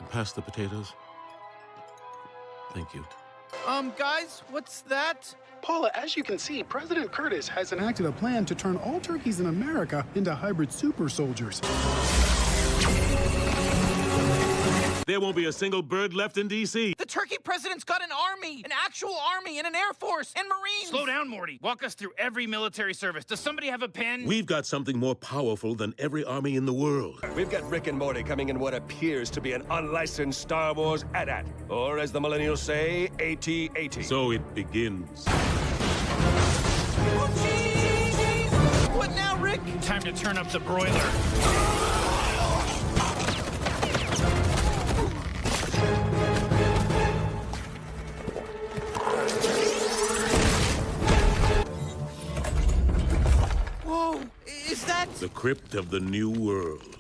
pass the potatoes? Thank you. Guys, what's that? Paula, as you can see, President Curtis has enacted a plan to turn all turkeys in America into hybrid super soldiers. There won't be a single bird left in D.C. The turkey president's got an army, an actual army, and an air force, and Marines. Slow down, Morty. Walk us through every military service. Does somebody have a pen? We've got something more powerful than every army in the world. We've got Rick and Morty coming in what appears to be an unlicensed Star Wars AT-AT. Or, as the millennials say, AT-AT. So it begins. What now, Rick? Time to turn up the broiler. Whoa, is that... The crypt of the new world.